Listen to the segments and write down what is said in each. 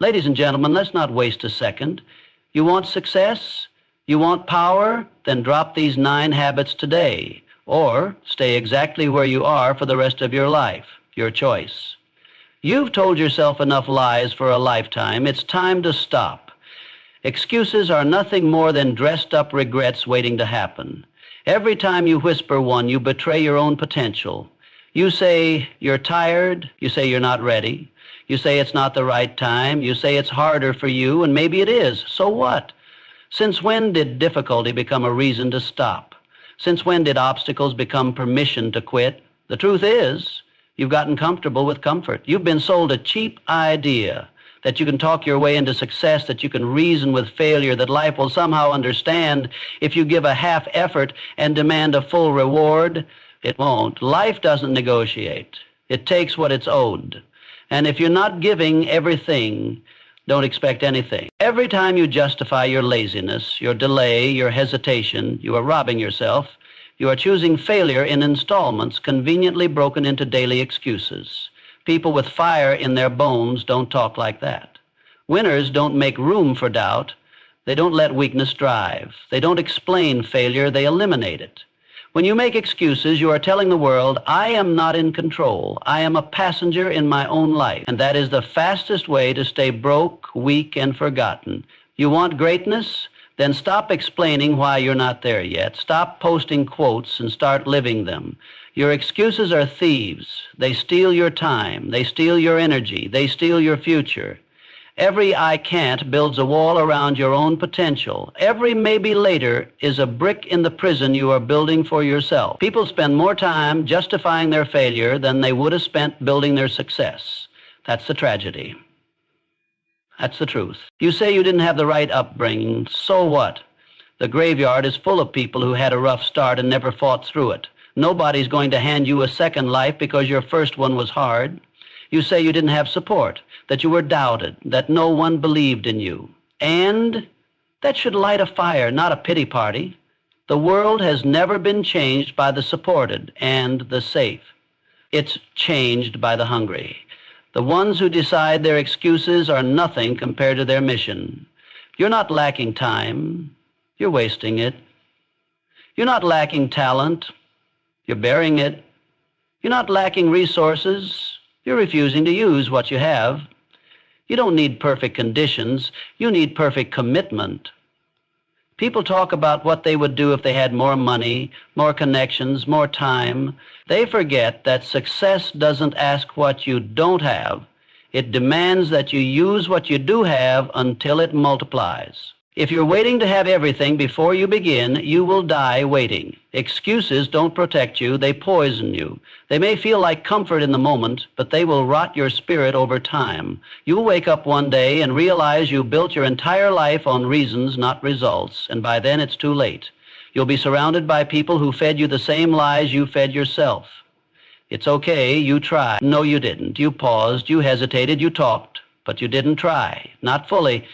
Ladies and gentlemen, let's not waste a second. You want success? You want power? Then drop these 9 habits today, or stay exactly where you are for the rest of your life. Your choice. You've told yourself enough lies for a lifetime. It's time to stop. Excuses are nothing more than dressed-up regrets waiting to happen. Every time you whisper one, you betray your own potential. You say you're tired. You say you're not ready. You say it's not the right time. You say it's harder for you, and maybe it is. So what? Since when did difficulty become a reason to stop? Since when did obstacles become permission to quit? The truth is, you've gotten comfortable with comfort. You've been sold a cheap idea that you can talk your way into success, that you can reason with failure, that life will somehow understand if you give a half effort and demand a full reward. It won't. Life doesn't negotiate. It takes what it's owed. And if you're not giving everything, don't expect anything. Every time you justify your laziness, your delay, your hesitation, you are robbing yourself. You are choosing failure in installments conveniently broken into daily excuses. People with fire in their bones don't talk like that. Winners don't make room for doubt. They don't let weakness drive. They don't explain failure. They eliminate it. When you make excuses, you are telling the world, I am not in control. I am a passenger in my own life. And that is the fastest way to stay broke, weak, and forgotten. You want greatness? Then stop explaining why you're not there yet. Stop posting quotes and start living them. Your excuses are thieves. They steal your time. They steal your energy. They steal your future. Every I can't builds a wall around your own potential. Every maybe later is a brick in the prison you are building for yourself. People spend more time justifying their failure than they would have spent building their success. That's the tragedy. That's the truth. You say you didn't have the right upbringing. So what? The graveyard is full of people who had a rough start and never fought through it. Nobody's going to hand you a second life because your first one was hard. You say you didn't have support, that you were doubted, that no one believed in you. And that should light a fire, not a pity party. The world has never been changed by the supported and the safe. It's changed by the hungry. The ones who decide their excuses are nothing compared to their mission. You're not lacking time. You're wasting it. You're not lacking talent. You're burying it. You're not lacking resources. You're refusing to use what you have. You don't need perfect conditions. You need perfect commitment. People talk about what they would do if they had more money, more connections, more time. They forget that success doesn't ask what you don't have. It demands that you use what you do have until it multiplies. If you're waiting to have everything before you begin, you will die waiting. Excuses don't protect you, they poison you. They may feel like comfort in the moment, but they will rot your spirit over time. You'll wake up one day and realize you built your entire life on reasons, not results, and by then it's too late. You'll be surrounded by people who fed you the same lies you fed yourself. It's okay, you tried. No, you didn't. You paused, you hesitated, you talked, but you didn't try. Not fully.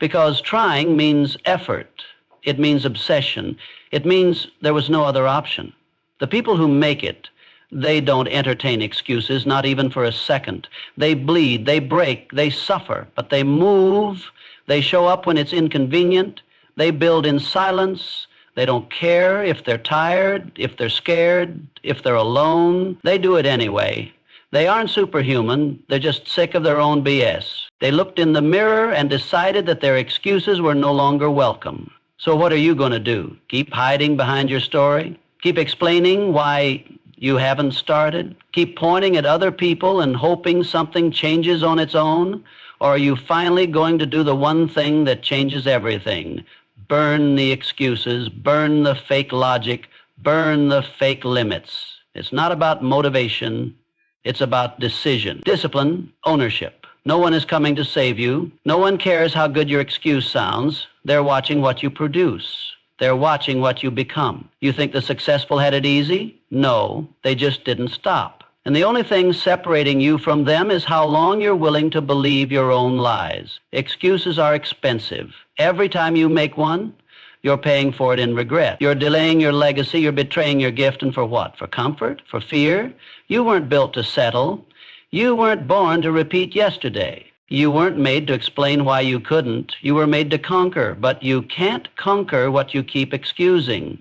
Because trying means effort. It means obsession. It means there was no other option. The people who make it, they don't entertain excuses, not even for a second. They bleed, they break, they suffer, but they move. They show up when it's inconvenient. They build in silence. They don't care if they're tired, if they're scared, if they're alone. They do it anyway. They aren't superhuman. They're just sick of their own BS. They looked in the mirror and decided that their excuses were no longer welcome. So what are you going to do? Keep hiding behind your story? Keep explaining why you haven't started? Keep pointing at other people and hoping something changes on its own? Or are you finally going to do the one thing that changes everything? Burn the excuses, burn the fake logic, burn the fake limits. It's not about motivation. It's about decision, discipline, ownership. No one is coming to save you. No one cares how good your excuse sounds. They're watching what you produce. They're watching what you become. You think the successful had it easy? No, they just didn't stop. And the only thing separating you from them is how long you're willing to believe your own lies. Excuses are expensive. Every time you make one, you're paying for it in regret. You're delaying your legacy. You're betraying your gift. And for what? For comfort? For fear? You weren't built to settle. You weren't born to repeat yesterday. You weren't made to explain why you couldn't. You were made to conquer, but you can't conquer what you keep excusing.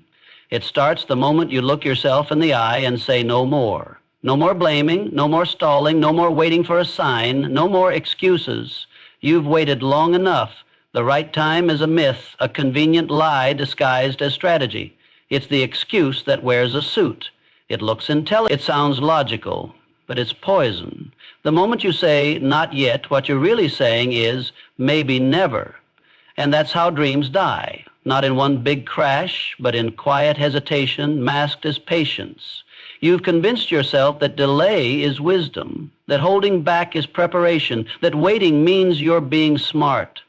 It starts the moment you look yourself in the eye and say no more. No more blaming, no more stalling, no more waiting for a sign, no more excuses. You've waited long enough. The right time is a myth, a convenient lie disguised as strategy. It's the excuse that wears a suit. It looks intelligent. It sounds logical, but it's poison. The moment you say, not yet, what you're really saying is, maybe never. And that's how dreams die, not in one big crash, but in quiet hesitation masked as patience. You've convinced yourself that delay is wisdom, that holding back is preparation, that waiting means you're being smart.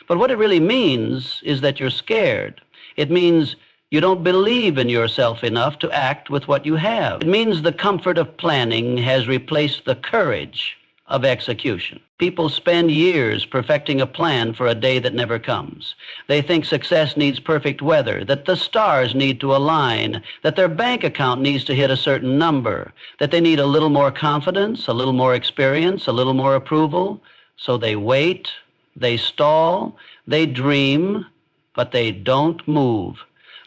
But what it really means is that you're scared. It means you don't believe in yourself enough to act with what you have. It means the comfort of planning has replaced the courage of execution. People spend years perfecting a plan for a day that never comes. They think success needs perfect weather, that the stars need to align, that their bank account needs to hit a certain number, that they need a little more confidence, a little more experience, a little more approval. So they wait, they stall, they dream, but they don't move.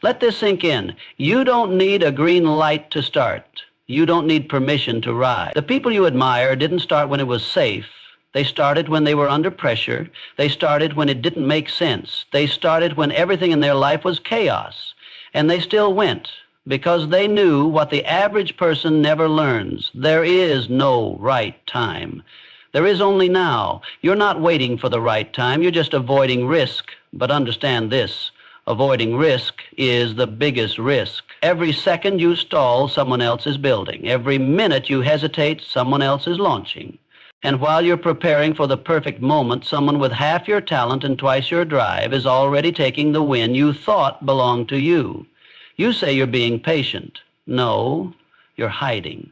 Let this sink in. You don't need a green light to start. You don't need permission to ride. The people you admire didn't start when it was safe. They started when they were under pressure. They started when it didn't make sense. They started when everything in their life was chaos. And they still went because they knew what the average person never learns. There is no right time. There is only now. You're not waiting for the right time. You're just avoiding risk. But understand this. Avoiding risk is the biggest risk. Every second you stall, someone else is building. Every minute you hesitate, someone else is launching. And while you're preparing for the perfect moment, someone with half your talent and twice your drive is already taking the win you thought belonged to you. You say you're being patient. No, you're hiding.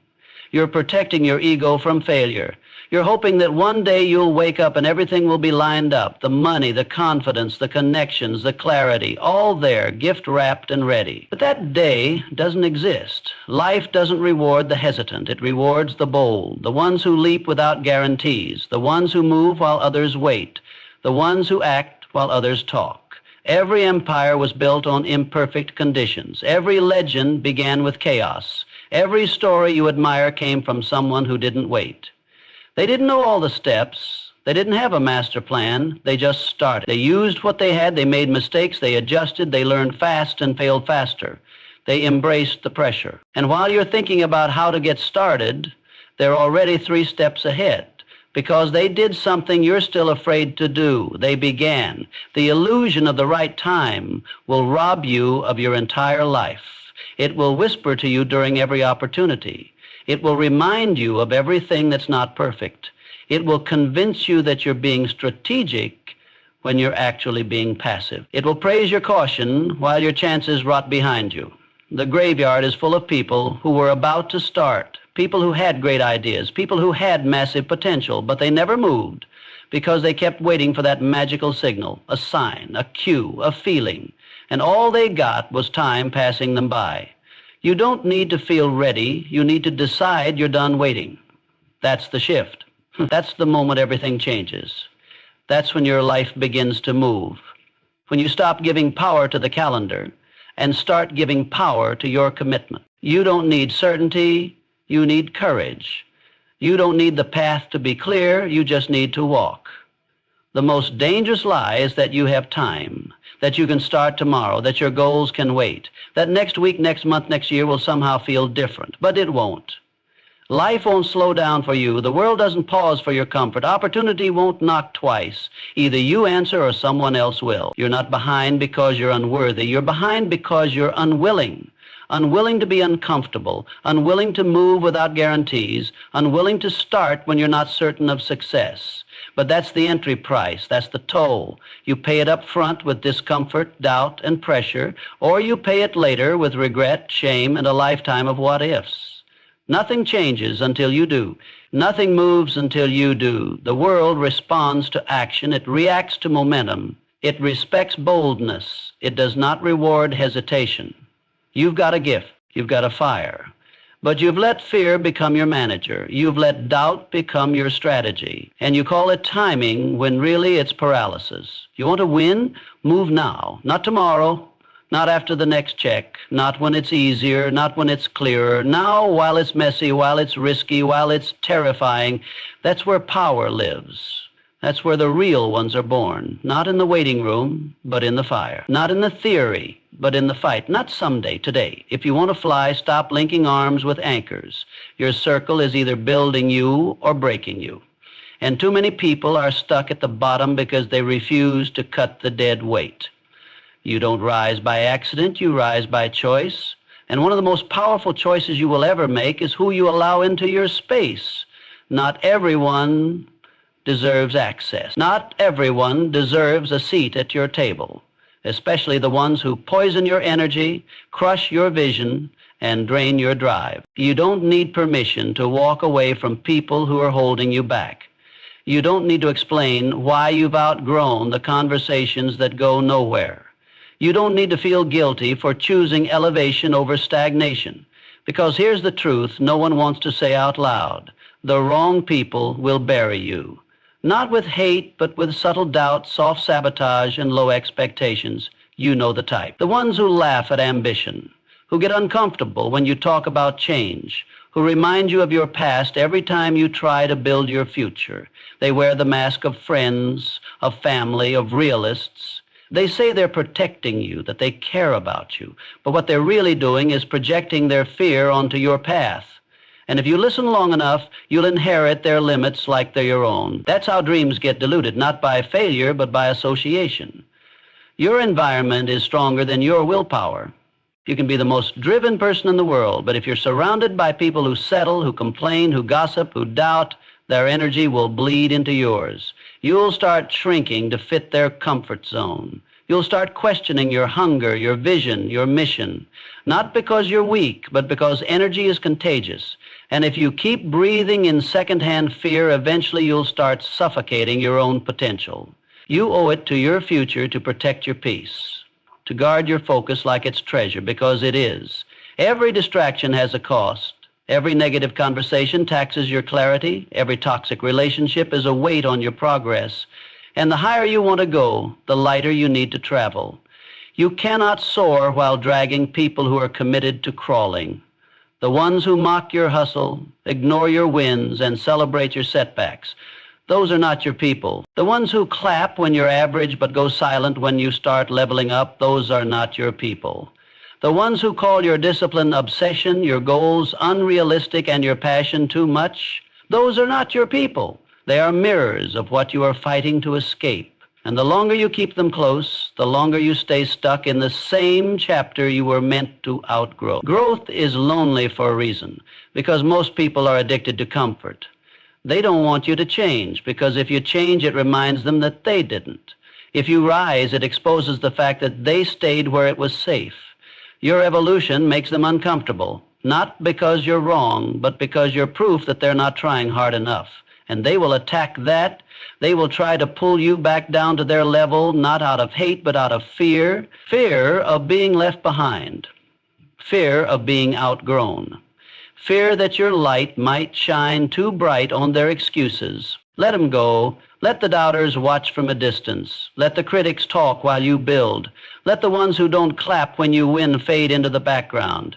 You're protecting your ego from failure. You're hoping that one day you'll wake up and everything will be lined up. The money, the confidence, the connections, the clarity, all there, gift-wrapped and ready. But that day doesn't exist. Life doesn't reward the hesitant. It rewards the bold, the ones who leap without guarantees, the ones who move while others wait, the ones who act while others talk. Every empire was built on imperfect conditions. Every legend began with chaos. Every story you admire came from someone who didn't wait. They didn't know all the steps. They didn't have a master plan. They just started. They used what they had. They made mistakes. They adjusted. They learned fast and failed faster. They embraced the pressure. And while you're thinking about how to get started, they're already 3 steps ahead because they did something you're still afraid to do. They began. The illusion of the right time will rob you of your entire life. It will whisper to you during every opportunity. It will remind you of everything that's not perfect. It will convince you that you're being strategic when you're actually being passive. It will praise your caution while your chances rot behind you. The graveyard is full of people who were about to start, people who had great ideas, people who had massive potential, but they never moved because they kept waiting for that magical signal, a sign, a cue, a feeling, and all they got was time passing them by. You don't need to feel ready. You need to decide you're done waiting. That's the shift. That's the moment everything changes. That's when your life begins to move. When you stop giving power to the calendar and start giving power to your commitment. You don't need certainty. You need courage. You don't need the path to be clear. You just need to walk. The most dangerous lie is that you have time, that you can start tomorrow, that your goals can wait, that next week, next month, next year will somehow feel different. But it won't. Life won't slow down for you. The world doesn't pause for your comfort. Opportunity won't knock twice. Either you answer or someone else will. You're not behind because you're unworthy. You're behind because you're unwilling. Unwilling to be uncomfortable, unwilling to move without guarantees, unwilling to start when you're not certain of success. But that's the entry price. That's the toll. You pay it up front with discomfort, doubt, and pressure, or you pay it later with regret, shame, and a lifetime of what-ifs. Nothing changes until you do. Nothing moves until you do. The world responds to action. It reacts to momentum. It respects boldness. It does not reward hesitation. You've got a gift. You've got a fire. But you've let fear become your manager. You've let doubt become your strategy. And you call it timing when really it's paralysis. You want to win? Move now, not tomorrow, not after the next check, not when it's easier, not when it's clearer. Now, while it's messy, while it's risky, while it's terrifying, that's where power lives. That's where the real ones are born, not in the waiting room, but in the fire. Not in the theory, but in the fight. Not someday, today. If you want to fly, stop linking arms with anchors. Your circle is either building you or breaking you. And too many people are stuck at the bottom because they refuse to cut the dead weight. You don't rise by accident, you rise by choice. And one of the most powerful choices you will ever make is who you allow into your space. Not everyone deserves access. Not everyone deserves a seat at your table, especially the ones who poison your energy, crush your vision, and drain your drive. You don't need permission to walk away from people who are holding you back. You don't need to explain why you've outgrown the conversations that go nowhere. You don't need to feel guilty for choosing elevation over stagnation, because here's the truth no one wants to say out loud. The wrong people will bury you. Not with hate, but with subtle doubt, soft sabotage, and low expectations. You know the type. The ones who laugh at ambition, who get uncomfortable when you talk about change, who remind you of your past every time you try to build your future. They wear the mask of friends, of family, of realists. They say they're protecting you, that they care about you, but what they're really doing is projecting their fear onto your path. And if you listen long enough, you'll inherit their limits like they're your own. That's how dreams get diluted, not by failure, but by association. Your environment is stronger than your willpower. You can be the most driven person in the world, but if you're surrounded by people who settle, who complain, who gossip, who doubt, their energy will bleed into yours. You'll start shrinking to fit their comfort zone. You'll start questioning your hunger, your vision, your mission, not because you're weak, but because energy is contagious. And if you keep breathing in secondhand fear, eventually you'll start suffocating your own potential. You owe it to your future to protect your peace, to guard your focus like it's treasure, because it is. Every distraction has a cost. Every negative conversation taxes your clarity. Every toxic relationship is a weight on your progress. And the higher you want to go, the lighter you need to travel. You cannot soar while dragging people who are committed to crawling. The ones who mock your hustle, ignore your wins, and celebrate your setbacks. Those are not your people. The ones who clap when you're average but go silent when you start leveling up, those are not your people. The ones who call your discipline obsession, your goals unrealistic, and your passion too much, those are not your people. They are mirrors of what you are fighting to escape. And the longer you keep them close, the longer you stay stuck in the same chapter you were meant to outgrow. Growth is lonely for a reason, because most people are addicted to comfort. They don't want you to change, because if you change, it reminds them that they didn't. If you rise, it exposes the fact that they stayed where it was safe. Your evolution makes them uncomfortable, not because you're wrong, but because you're proof that they're not trying hard enough. And they will attack that. They will try to pull you back down to their level, not out of hate, but out of fear. Fear of being left behind. Fear of being outgrown. Fear that your light might shine too bright on their excuses. Let them go. Let the doubters watch from a distance. Let the critics talk while you build. Let the ones who don't clap when you win fade into the background.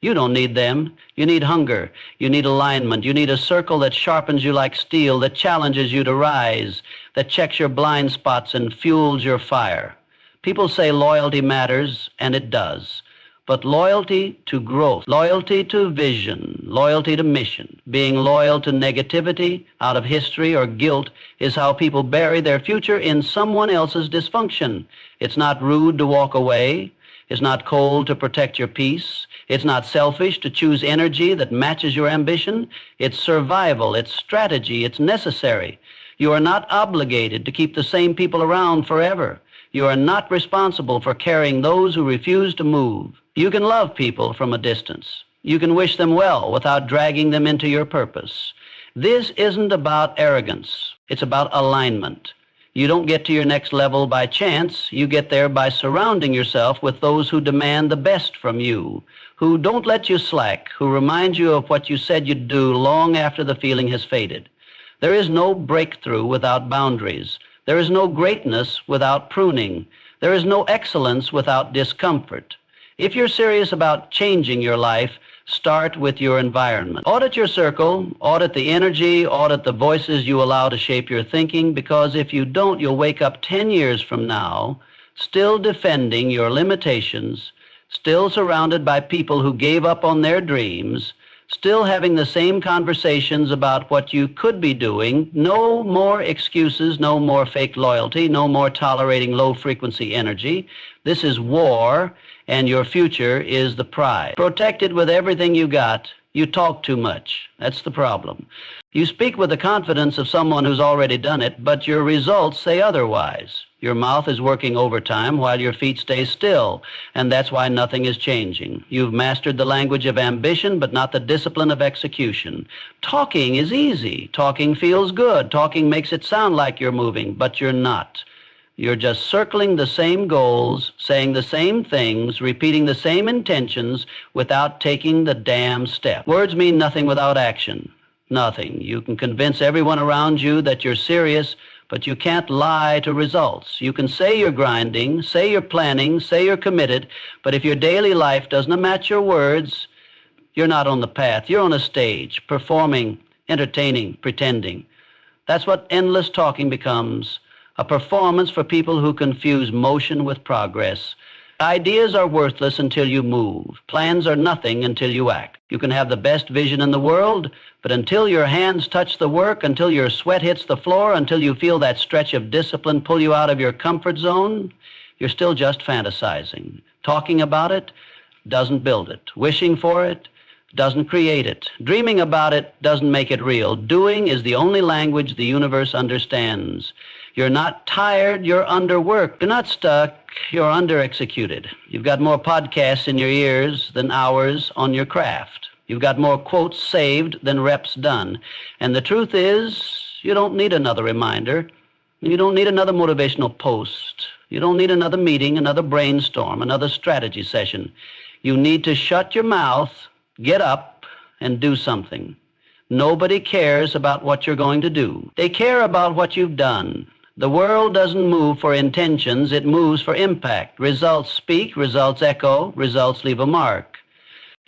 You don't need them. You need hunger. You need alignment. You need a circle that sharpens you like steel, that challenges you to rise, that checks your blind spots and fuels your fire. People say loyalty matters, and it does. But loyalty to growth, loyalty to vision, loyalty to mission, being loyal to negativity out of history or guilt is how people bury their future in someone else's dysfunction. It's not rude to walk away. It's not cold to protect your peace. It's not selfish to choose energy that matches your ambition. It's survival. It's strategy. It's necessary. You are not obligated to keep the same people around forever. You are not responsible for carrying those who refuse to move. You can love people from a distance. You can wish them well without dragging them into your purpose. This isn't about arrogance. It's about alignment. You don't get to your next level by chance. You get there by surrounding yourself with those who demand the best from you, who don't let you slack, who remind you of what you said you'd do long after the feeling has faded. There is no breakthrough without boundaries. There is no greatness without pruning. There is no excellence without discomfort. If you're serious about changing your life, start with your environment. Audit your circle, audit the energy, audit the voices you allow to shape your thinking, because if you don't, you'll wake up 10 years from now still defending your limitations, still surrounded by people who gave up on their dreams, still having the same conversations about what you could be doing. No more excuses, no more fake loyalty, no more tolerating low-frequency energy. This is war, and your future is the prize. Protect it with everything you got. You talk too much. That's the problem. You speak with the confidence of someone who's already done it, but your results say otherwise. Your mouth is working overtime while your feet stay still, and that's why nothing is changing. You've mastered the language of ambition, but not the discipline of execution. Talking is easy. Talking feels good. Talking makes it sound like you're moving, but you're not. You're just circling the same goals, saying the same things, repeating the same intentions without taking the damn step. Words mean nothing without action. Nothing. You can convince everyone around you that you're serious, but you can't lie to results. You can say you're grinding, say you're planning, say you're committed, but if your daily life doesn't match your words, you're not on the path. You're on a stage, performing, entertaining, pretending. That's what endless talking becomes. A performance for people who confuse motion with progress. Ideas are worthless until you move. Plans are nothing until you act. You can have the best vision in the world, but until your hands touch the work, until your sweat hits the floor, until you feel that stretch of discipline pull you out of your comfort zone, you're still just fantasizing. Talking about it doesn't build it. Wishing for it doesn't create it. Dreaming about it doesn't make it real. Doing is the only language the universe understands. You're not tired, you're underworked. You're not stuck, you're under-executed. You've got more podcasts in your ears than hours on your craft. You've got more quotes saved than reps done. And the truth is, you don't need another reminder. You don't need another motivational post. You don't need another meeting, another brainstorm, another strategy session. You need to shut your mouth, get up, and do something. Nobody cares about what you're going to do. They care about what you've done. The world doesn't move for intentions, it moves for impact. Results speak, results echo, results leave a mark.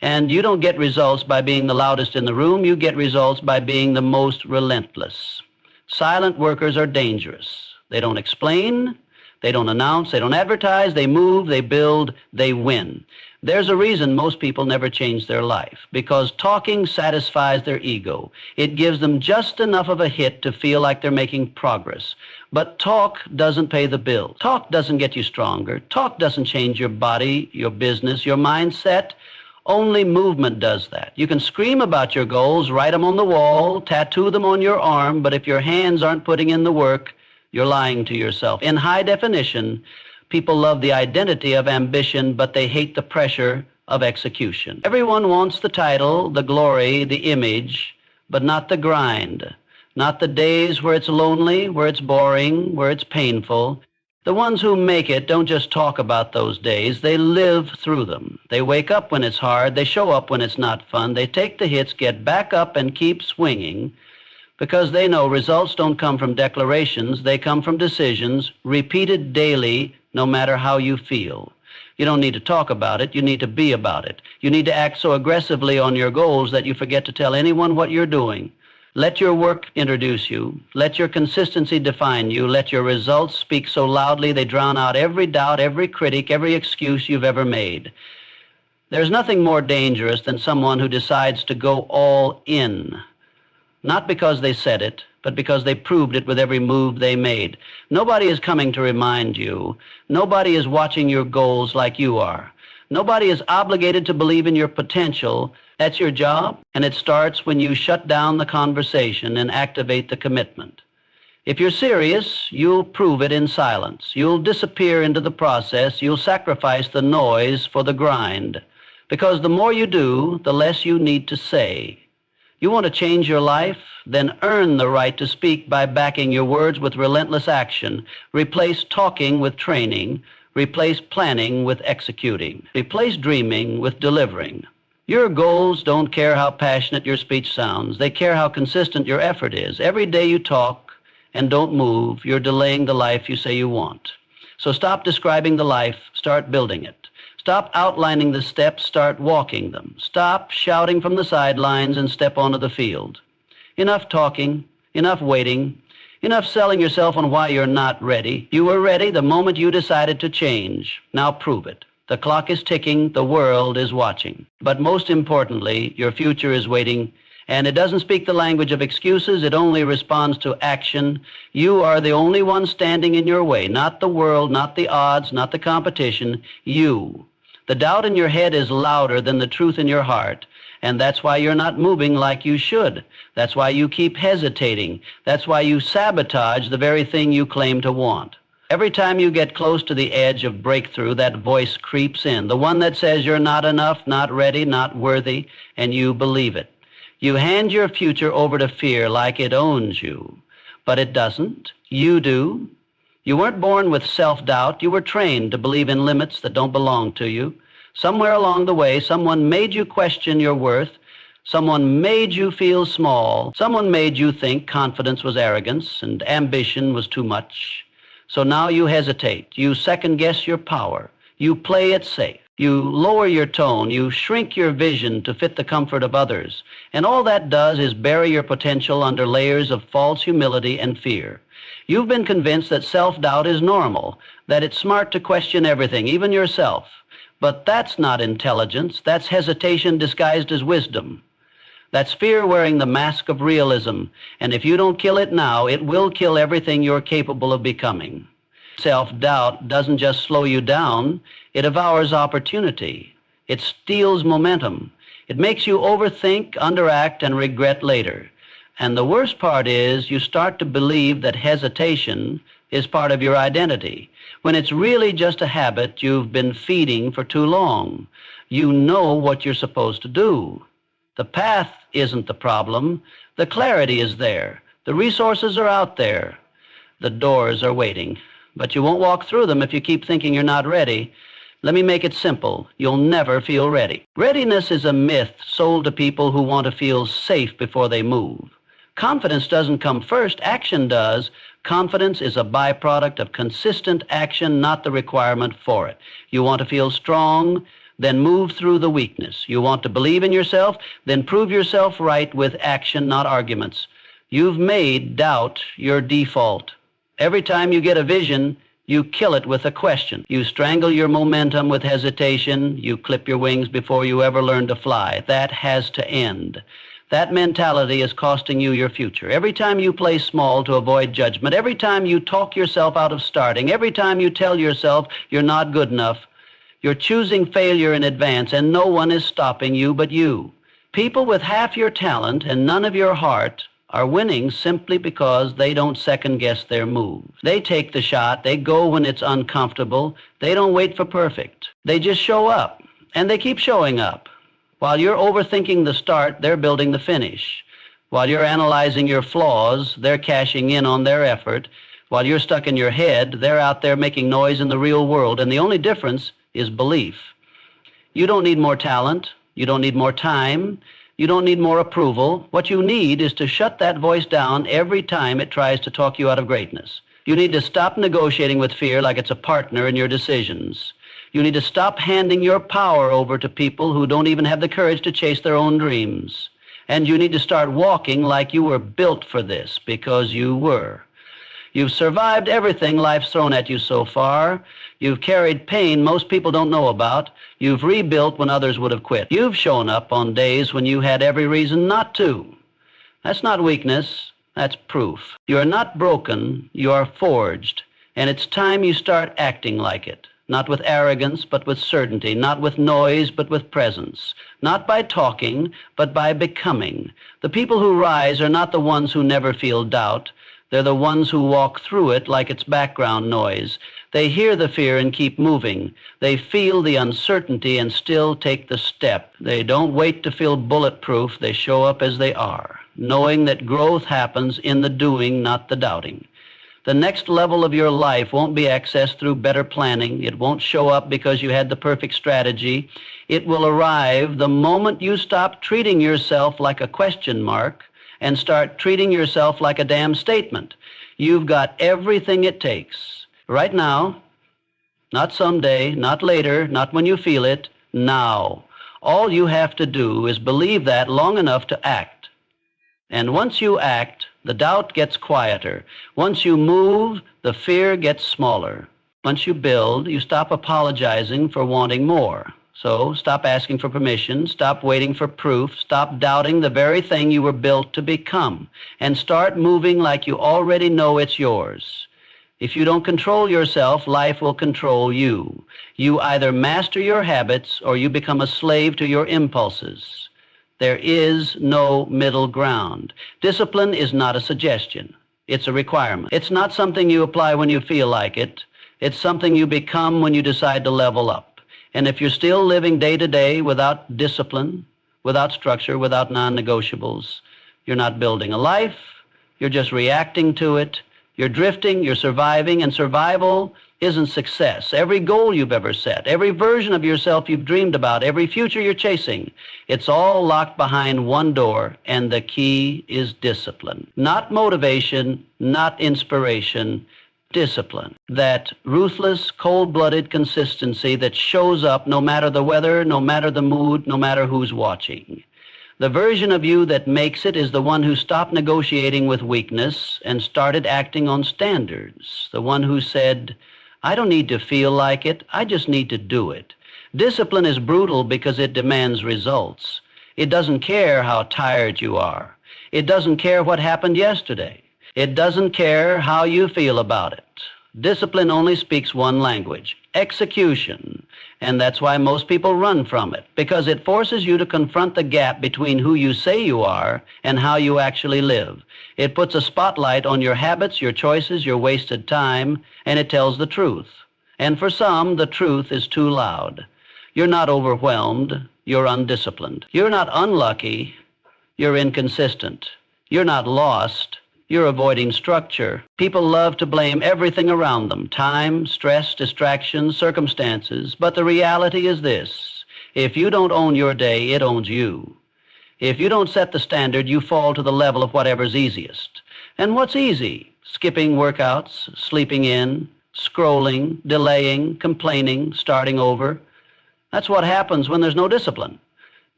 And you don't get results by being the loudest in the room, you get results by being the most relentless. Silent workers are dangerous. They don't explain, they don't announce, they don't advertise, they move, they build, they win. There's a reason most people never change their life, because talking satisfies their ego. It gives them just enough of a hit to feel like they're making progress. But talk doesn't pay the bill. Talk doesn't get you stronger. Talk doesn't change your body, your business, your mindset. Only movement does that. You can scream about your goals, write them on the wall, tattoo them on your arm, but if your hands aren't putting in the work, you're lying to yourself. In high definition, people love the identity of ambition, but they hate the pressure of execution. Everyone wants the title, the glory, the image, but not the grind. Not the days where it's lonely, where it's boring, where it's painful. The ones who make it don't just talk about those days, they live through them. They wake up when it's hard, they show up when it's not fun, they take the hits, get back up and keep swinging, because they know results don't come from declarations, they come from decisions repeated daily, no matter how you feel. You don't need to talk about it, you need to be about it. You need to act so aggressively on your goals that you forget to tell anyone what you're doing. Let your work introduce you. Let your consistency define you. Let your results speak so loudly they drown out every doubt, every critic, every excuse you've ever made. There's nothing more dangerous than someone who decides to go all in. Not because they said it, but because they proved it with every move they made. Nobody is coming to remind you. Nobody is watching your goals like you are. Nobody is obligated to believe in your potential. That's your job, and it starts when you shut down the conversation and activate the commitment. If you're serious, you'll prove it in silence. You'll disappear into the process. You'll sacrifice the noise for the grind. Because the more you do, the less you need to say. You want to change your life? Then earn the right to speak by backing your words with relentless action. Replace talking with training. Replace planning with executing. Replace dreaming with delivering. Your goals don't care how passionate your speech sounds. They care how consistent your effort is. Every day you talk and don't move, you're delaying the life you say you want. So stop describing the life, start building it. Stop outlining the steps, start walking them. Stop shouting from the sidelines and step onto the field. Enough talking, enough waiting, enough selling yourself on why you're not ready. You were ready the moment you decided to change. Now prove it. The clock is ticking, the world is watching. But most importantly, your future is waiting, and it doesn't speak the language of excuses, it only responds to action. You are the only one standing in your way, not the world, not the odds, not the competition, you. The doubt in your head is louder than the truth in your heart, and that's why you're not moving like you should. That's why you keep hesitating. That's why you sabotage the very thing you claim to want. Every time you get close to the edge of breakthrough, that voice creeps in, the one that says you're not enough, not ready, not worthy, and you believe it. You hand your future over to fear like it owns you, but it doesn't. You do. You weren't born with self-doubt. You were trained to believe in limits that don't belong to you. Somewhere along the way, someone made you question your worth. Someone made you feel small. Someone made you think confidence was arrogance and ambition was too much. So now you hesitate. You second-guess your power. You play it safe. You lower your tone. You shrink your vision to fit the comfort of others. And all that does is bury your potential under layers of false humility and fear. You've been convinced that self-doubt is normal, that it's smart to question everything, even yourself. But that's not intelligence. That's hesitation disguised as wisdom. That's fear wearing the mask of realism. And if you don't kill it now, it will kill everything you're capable of becoming. Self-doubt doesn't just slow you down. It devours opportunity. It steals momentum. It makes you overthink, underact, and regret later. And the worst part is you start to believe that hesitation is part of your identity, when it's really just a habit you've been feeding for too long. You know what you're supposed to do. The path isn't the problem. The clarity is there. The resources are out there. The doors are waiting. But you won't walk through them if you keep thinking you're not ready. Let me make it simple. You'll never feel ready. Readiness is a myth sold to people who want to feel safe before they move. Confidence doesn't come first, action does. Confidence is a byproduct of consistent action, not the requirement for it. You want to feel strong, then move through the weakness. You want to believe in yourself, then prove yourself right with action, not arguments. You've made doubt your default. Every time you get a vision, you kill it with a question. You strangle your momentum with hesitation. You clip your wings before you ever learn to fly. That has to end. That mentality is costing you your future. Every time you play small to avoid judgment, every time you talk yourself out of starting, every time you tell yourself you're not good enough, you're choosing failure in advance, and no one is stopping you but you. People with half your talent and none of your heart are winning simply because they don't second-guess their moves. They take the shot. They go when it's uncomfortable. They don't wait for perfect. They just show up, and they keep showing up. While you're overthinking the start, they're building the finish. While you're analyzing your flaws, they're cashing in on their effort. While you're stuck in your head, they're out there making noise in the real world, and the only difference is belief. You don't need more talent. You don't need more time. You don't need more approval. What you need is to shut that voice down every time it tries to talk you out of greatness. You need to stop negotiating with fear like it's a partner in your decisions. You need to stop handing your power over to people who don't even have the courage to chase their own dreams. And you need to start walking like you were built for this, because you were. You've survived everything life's thrown at you so far. You've carried pain most people don't know about. You've rebuilt when others would have quit. You've shown up on days when you had every reason not to. That's not weakness. That's proof. You are not broken. You are forged. And it's time you start acting like it. Not with arrogance, but with certainty. Not with noise, but with presence. Not by talking, but by becoming. The people who rise are not the ones who never feel doubt. They're the ones who walk through it like it's background noise. They hear the fear and keep moving. They feel the uncertainty and still take the step. They don't wait to feel bulletproof. They show up as they are, knowing that growth happens in the doing, not the doubting. The next level of your life won't be accessed through better planning. It won't show up because you had the perfect strategy. It will arrive the moment you stop treating yourself like a question mark and start treating yourself like a damn statement. You've got everything it takes. Right now, not someday, not later, not when you feel it, now. All you have to do is believe that long enough to act. And once you act, the doubt gets quieter. Once you move, the fear gets smaller. Once you build, you stop apologizing for wanting more. So stop asking for permission, stop waiting for proof, stop doubting the very thing you were built to become, and start moving like you already know it's yours. If you don't control yourself, life will control you. You either master your habits or you become a slave to your impulses. There is no middle ground. Discipline is not a suggestion. It's a requirement. It's not something you apply when you feel like it. It's something you become when you decide to level up. And if you're still living day to day without discipline, without structure, without non-negotiables, you're not building a life. You're just reacting to it. You're drifting, you're surviving, and survival isn't success. Every goal you've ever set, every version of yourself you've dreamed about, every future you're chasing, it's all locked behind one door, and the key is discipline. Not motivation, not inspiration, discipline. That ruthless, cold-blooded consistency that shows up no matter the weather, no matter the mood, no matter who's watching. The version of you that makes it is the one who stopped negotiating with weakness and started acting on standards. The one who said, I don't need to feel like it, I just need to do it. Discipline is brutal because it demands results. It doesn't care how tired you are. It doesn't care what happened yesterday. It doesn't care how you feel about it. Discipline only speaks one language, execution. And that's why most people run from it, because it forces you to confront the gap between who you say you are and how you actually live. It puts a spotlight on your habits, your choices, your wasted time, and it tells the truth. And for some, the truth is too loud. You're not overwhelmed, you're undisciplined. You're not unlucky, you're inconsistent. You're not lost, you're avoiding structure. People love to blame everything around them, time, stress, distractions, circumstances. But the reality is this: if you don't own your day, it owns you. If you don't set the standard, you fall to the level of whatever's easiest. And what's easy? Skipping workouts, sleeping in, scrolling, delaying, complaining, starting over. That's what happens when there's no discipline.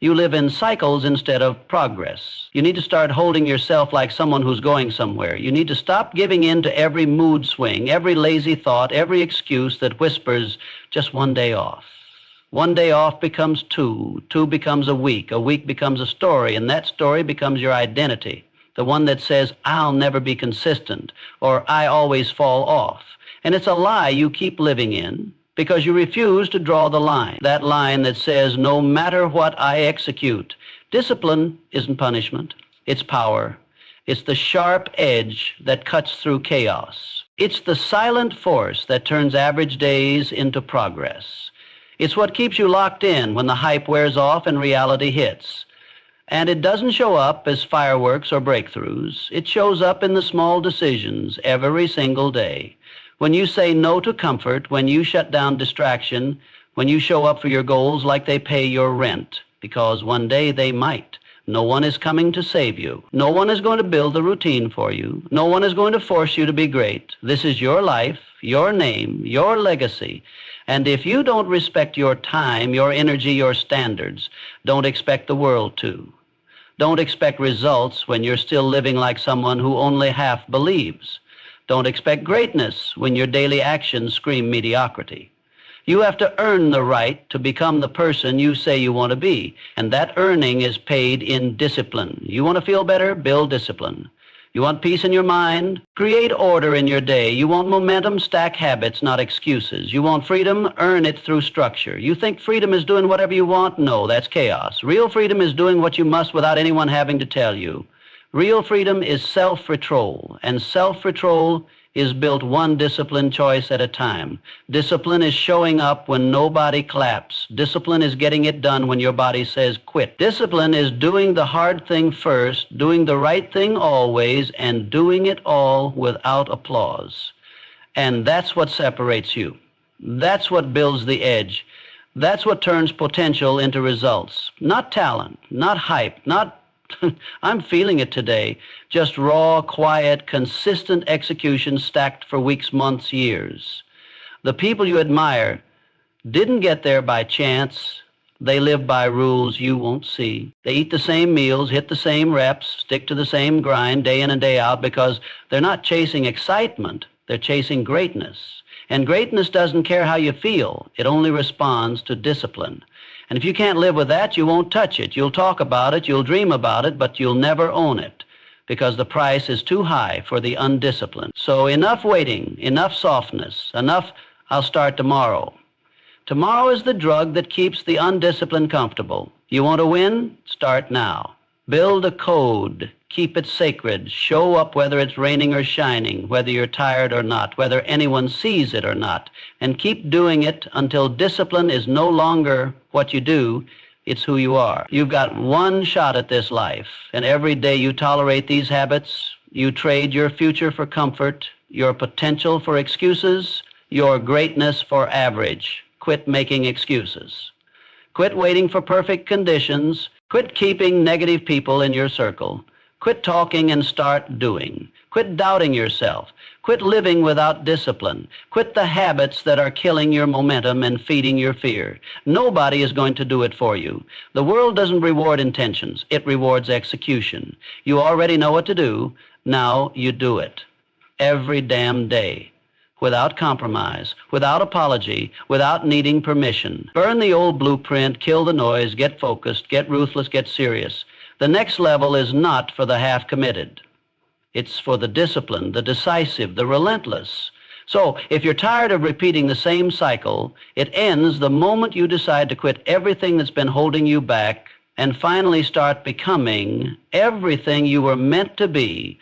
You live in cycles instead of progress. You need to start holding yourself like someone who's going somewhere. You need to stop giving in to every mood swing, every lazy thought, every excuse that whispers just one day off. One day off becomes two becomes a week becomes a story, and that story becomes your identity. The one that says, I'll never be consistent, or I always fall off. And it's a lie you keep living in, because you refuse to draw the line, that line that says, no matter what I execute. Discipline isn't punishment, it's power. It's the sharp edge that cuts through chaos. It's the silent force that turns average days into progress. It's what keeps you locked in when the hype wears off and reality hits. And it doesn't show up as fireworks or breakthroughs. It shows up in the small decisions every single day. When you say no to comfort, when you shut down distraction, when you show up for your goals like they pay your rent, because one day they might. No one is coming to save you. No one is going to build the routine for you. No one is going to force you to be great. This is your life, your name, your legacy. And if you don't respect your time, your energy, your standards, don't expect the world to. Don't expect results when you're still living like someone who only half believes. Don't expect greatness when your daily actions scream mediocrity. You have to earn the right to become the person you say you want to be, and that earning is paid in discipline. You want to feel better? Build discipline. You want peace in your mind? Create order in your day. You want momentum? Stack habits, not excuses. You want freedom? Earn it through structure. You think freedom is doing whatever you want? No, that's chaos. Real freedom is doing what you must without anyone having to tell you. Real freedom is self-control, and self-control is built one discipline choice at a time. Discipline is showing up when nobody claps. Discipline is getting it done when your body says quit. Discipline is doing the hard thing first, doing the right thing always, and doing it all without applause. And that's what separates you. That's what builds the edge. That's what turns potential into results. Not talent, not hype, not I'm feeling it today. Just raw, quiet, consistent execution stacked for weeks, months, years. The people you admire didn't get there by chance. They live by rules you won't see. They eat the same meals, hit the same reps, stick to the same grind day in and day out because they're not chasing excitement. They're chasing greatness. And greatness doesn't care how you feel. It only responds to discipline. And if you can't live with that, you won't touch it. You'll talk about it, you'll dream about it, but you'll never own it because the price is too high for the undisciplined. So enough waiting, enough softness, enough I'll start tomorrow. Tomorrow is the drug that keeps the undisciplined comfortable. You want to win? Start now. Build a code. Keep it sacred. Show up whether it's raining or shining, whether you're tired or not, whether anyone sees it or not, and keep doing it until discipline is no longer what you do, it's who you are. You've got one shot at this life, and every day you tolerate these habits, you trade your future for comfort, your potential for excuses, your greatness for average. Quit making excuses. Quit waiting for perfect conditions. Quit keeping negative people in your circle. Quit talking and start doing. Quit doubting yourself. Quit living without discipline. Quit the habits that are killing your momentum and feeding your fear. Nobody is going to do it for you. The world doesn't reward intentions. It rewards execution. You already know what to do. Now you do it. Every damn day. Without compromise, without apology, without needing permission. Burn the old blueprint, kill the noise, get focused, get ruthless, get serious. The next level is not for the half-committed. It's for the disciplined, the decisive, the relentless. So if you're tired of repeating the same cycle, it ends the moment you decide to quit everything that's been holding you back and finally start becoming everything you were meant to be